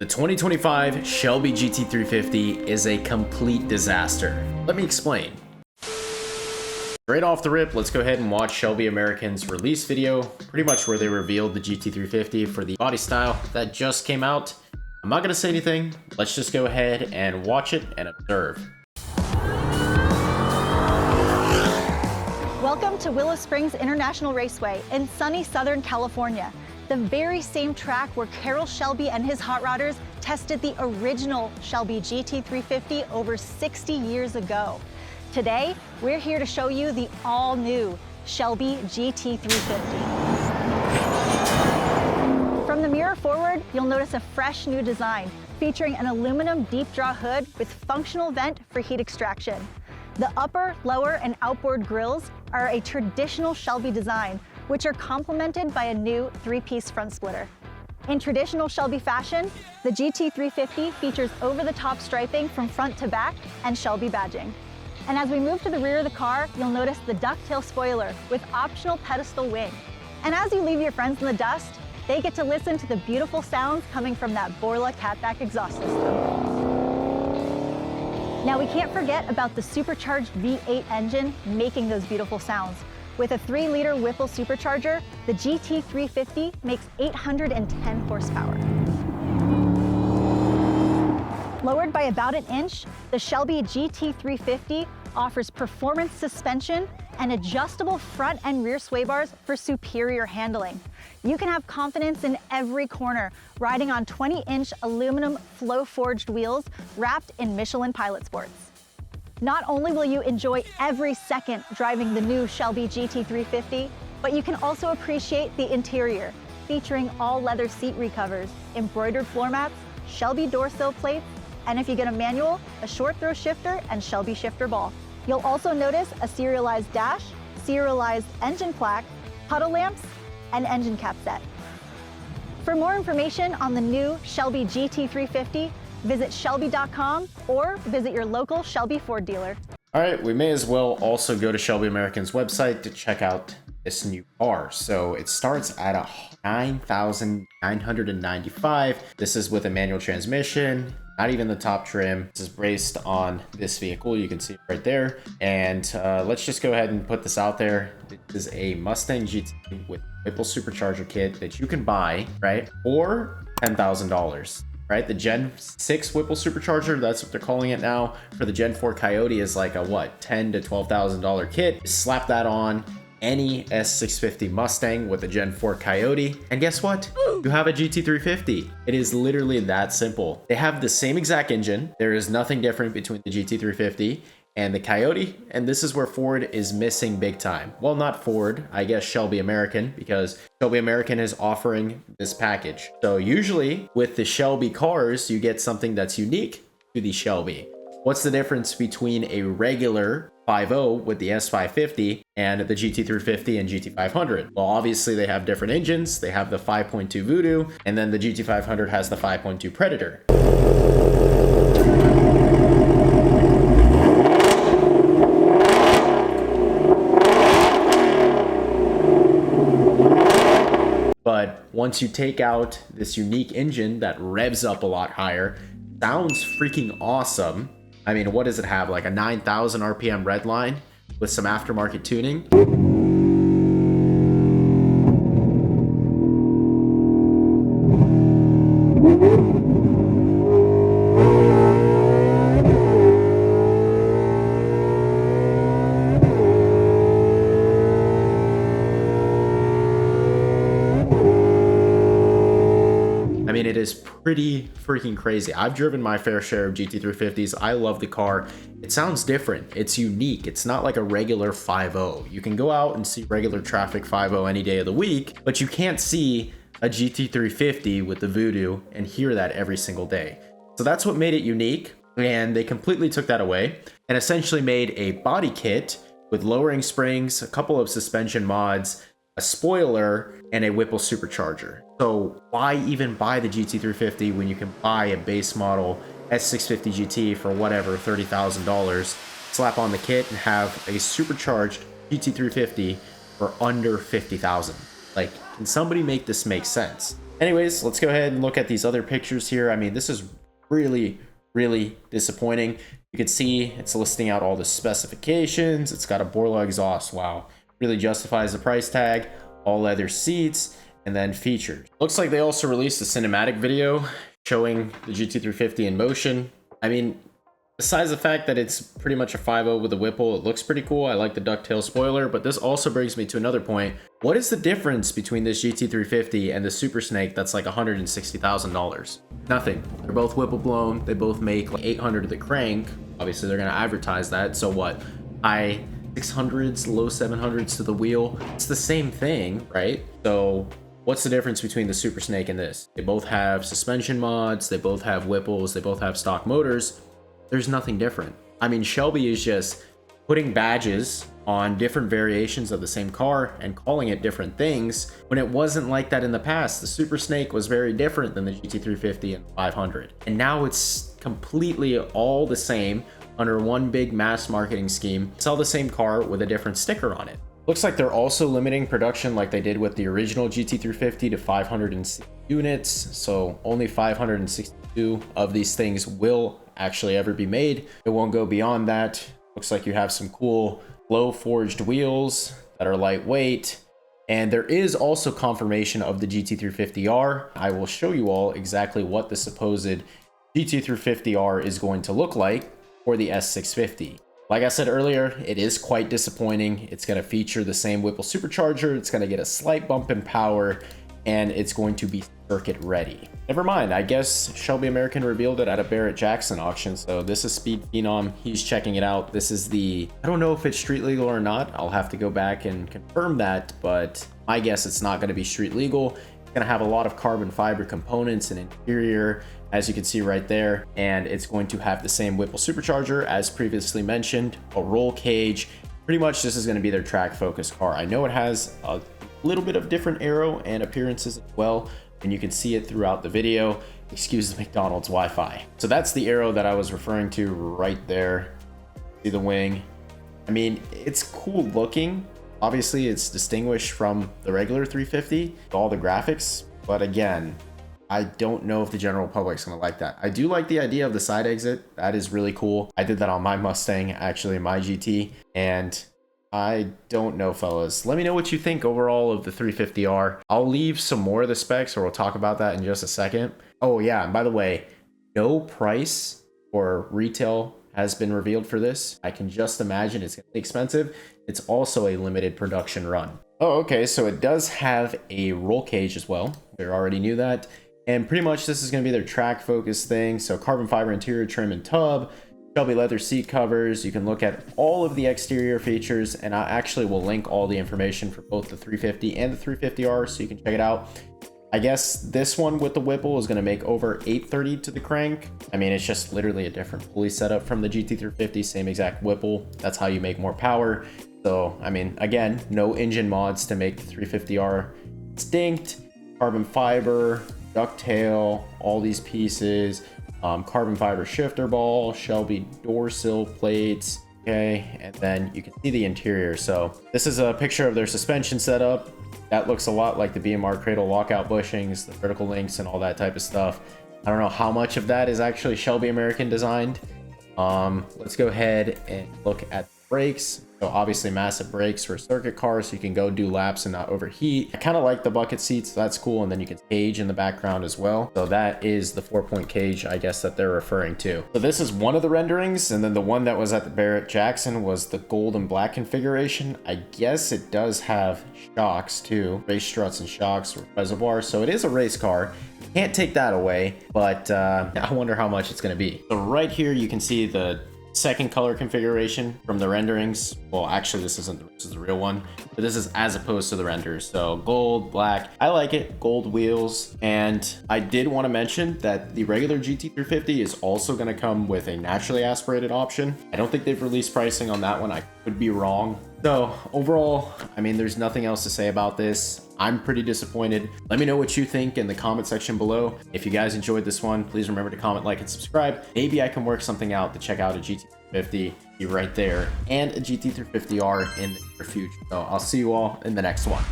The 2025 Shelby GT350 is a complete disaster. Let me explain. Straight off the rip, let's go ahead and watch Shelby American's release video, pretty much where they revealed the GT350 for the body style that just came out. I'm not going to say anything. Let's just go ahead and watch it and observe. Welcome to Willow Springs International Raceway in sunny Southern California, the very same track where Carroll Shelby and his hot rodders tested the original Shelby GT350 over 60 years ago. Today, we're here to show you the all-new Shelby GT350. From the mirror forward, you'll notice a fresh new design featuring an aluminum deep draw hood with functional vent for heat extraction. The upper, lower, and outboard grills are a traditional Shelby design, which are complemented by a new three-piece front splitter. In traditional Shelby fashion, the GT350 features over-the-top striping from front to back and Shelby badging. And as we move to the rear of the car, you'll notice the ducktail spoiler with optional pedestal wing. And as you leave your friends in the dust, they get to listen to the beautiful sounds coming from that Borla catback exhaust system. Now we can't forget about the supercharged V8 engine making those beautiful sounds. With a 3-liter Whipple supercharger, the GT350 makes 810 horsepower. Lowered by about an inch, the Shelby GT350 offers performance suspension and adjustable front and rear sway bars for superior handling. You can have confidence in every corner, riding on 20-inch aluminum flow-forged wheels wrapped in Michelin Pilot Sports. Not only will you enjoy every second driving the new Shelby GT350, but you can also appreciate the interior, featuring all leather seat recovers, embroidered floor mats, Shelby door sill plates, and if you get a manual, a short throw shifter and Shelby shifter ball. You'll also notice a serialized dash, serialized engine plaque, puddle lamps, and engine cap set. For more information on the new Shelby GT350, visit Shelby.com or visit your local Shelby Ford dealer. All right, we may as well also go to Shelby American's website to check out this new car. So it starts at $9,995. This is with a manual transmission, not even the top trim. This is based on this vehicle. You can see it right there. And let's just go ahead and put this out there. This is a Mustang GT with Whipple supercharger kit that you can buy, right, for $10,000. Right, the Gen 6 Whipple supercharger, that's what they're calling it now. For the Gen 4 Coyote is like a what, $10,000 to $12,000 kit. Slap that on any S650 Mustang with a Gen 4 Coyote, and guess what? You have a GT350. It is literally that simple. They have the same exact engine. There is nothing different between the GT350 and the Coyote, and this is where Ford is missing big time. Well, not Ford, I guess Shelby American, because Shelby American is offering this package. So usually with the Shelby cars, you get something that's unique to the Shelby. What's the difference between a regular 5.0 with the S550 and the GT350 and GT500? Well, obviously they have different engines. They have the 5.2 Voodoo, and then the GT500 has the 5.2 Predator. But once you take out this unique engine that revs up a lot higher, sounds freaking awesome. I mean, what does it have? Like a 9,000 RPM redline with some aftermarket tuning? I mean, it is pretty freaking crazy. I've driven my fair share of GT350s. I love the car. It sounds different. It's unique. It's not like a regular 5.0. You can go out and see regular traffic 5.0 any day of the week, but you can't see a GT350 with the Voodoo and hear that every single day. So that's what made it unique, and they completely took that away and essentially made a body kit with lowering springs, a couple of suspension mods, a spoiler, and a Whipple supercharger. So why even buy the GT350 when you can buy a base model S650 GT for whatever, $30,000, slap on the kit and have a supercharged GT350 for under $50,000? Like, can somebody make this make sense? Anyways, let's go ahead and look at these other pictures here. I mean, this is really, really disappointing. You can see it's listing out all the specifications. It's got a Borla exhaust. Wow, really justifies the price tag. All leather seats, and then features. Looks like they also released a cinematic video showing the GT350 in motion. I mean, besides the fact that it's pretty much a 5.0 with a Whipple, it looks pretty cool. I like the ducktail spoiler, but this also brings me to another point. What is the difference between this GT350 and the Super Snake that's like $160,000? Nothing. They're both Whipple blown. They both make like 800 to the crank. Obviously, they're going to advertise that. So what? High 600s, low 700s to the wheel. It's the same thing, right? So what's the difference between the Super Snake and this? They both have suspension mods. They both have Whipples. They both have stock motors. There's nothing different. I mean, Shelby is just putting badges on different variations of the same car and calling it different things when it wasn't like that in the past. The Super Snake was very different than the GT350 and 500. And now it's completely all the same under one big mass marketing scheme. Sell the same car with a different sticker on it. Looks like they're also limiting production like they did with the original GT350 to 560 units. So only 562 of these things will actually ever be made. It won't go beyond that. Looks like you have some cool low forged wheels that are lightweight. And there is also confirmation of the GT350R. I will show you all exactly what the supposed GT350R is going to look like for the S650. Like I said earlier, it is quite disappointing. It's going to feature the same Whipple supercharger. It's going to get a slight bump in power, and it's going to be circuit ready. Never mind, I guess Shelby American revealed it at a Barrett-Jackson auction. So this is Speed Phenom. He's checking it out. This is the, I don't know if it's street legal or not. I'll have to go back and confirm that, but my guess it's not going to be street legal. It's going to have a lot of carbon fiber components and interior, as you can see right there, and it's going to have the same Whipple supercharger as previously mentioned, a roll cage. Pretty much this is going to be their track focus car. I know it has a little bit of different aero and appearances as well, and you can see it throughout the video. Excuse the McDonald's Wi-Fi. So that's the aero that I was referring to right there. See the wing. I mean, it's cool looking. Obviously it's distinguished from the regular 350, all the graphics, but again, I don't know if the general public's gonna like that. I do like the idea of the side exit. That is really cool. I did that on my Mustang, actually my GT, and I don't know, fellas. Let me know what you think overall of the 350R. I'll leave some more of the specs, or we'll talk about that in just a second. Oh yeah, and by the way, no price or retail has been revealed for this. I can just imagine it's gonna be expensive. It's also a limited production run. Oh, okay, so it does have a roll cage as well. We already knew that. And pretty much this is going to be their track focus thing. So carbon fiber interior trim and tub, Shelby leather seat covers. You can look at all of the exterior features, and I actually will link all the information for both the 350 and the 350R so you can check it out. I guess this one with the Whipple is going to make over 830 to the crank. I mean, it's just literally a different pulley setup from the GT350, same exact Whipple. That's how you make more power. So, I mean, again, no engine mods to make the 350R distinct. Carbon fiber, ducktail, all these pieces, carbon fiber shifter ball, Shelby door sill plates, okay, and then you can see the interior. So this is a picture of their suspension setup. That looks a lot like the BMR cradle lockout bushings, the vertical links, and all that type of stuff. I don't know how much of that is actually Shelby American designed. Let's go ahead and look at the brakes. So obviously massive brakes for a circuit car, so you can go do laps and not overheat. I kind of like the bucket seats, so that's cool. And then you can cage in the background as well. So that is the 4-point cage, I guess, that they're referring to. So this is one of the renderings, and then the one that was at the Barrett-Jackson was the gold and black configuration. I guess it does have shocks too, race struts and shocks with reservoirs. So it is a race car. Can't take that away, but I wonder how much it's going to be. So right here you can see the second color configuration from the renderings. Well, actually this is the real one, but this is as opposed to the renders. So gold, black, I like it. Gold wheels. And I did want to mention that the regular GT350 is also going to come with a naturally aspirated option. I don't think they've released pricing on that one. I could be wrong. So overall, I mean, there's nothing else to say about this. I'm pretty disappointed. Let me know what you think in the comment section below. If you guys enjoyed this one, please remember to comment, like, and subscribe. Maybe I can work something out to check out a GT350 right there and a GT350R in the near future. So I'll see you all in the next one.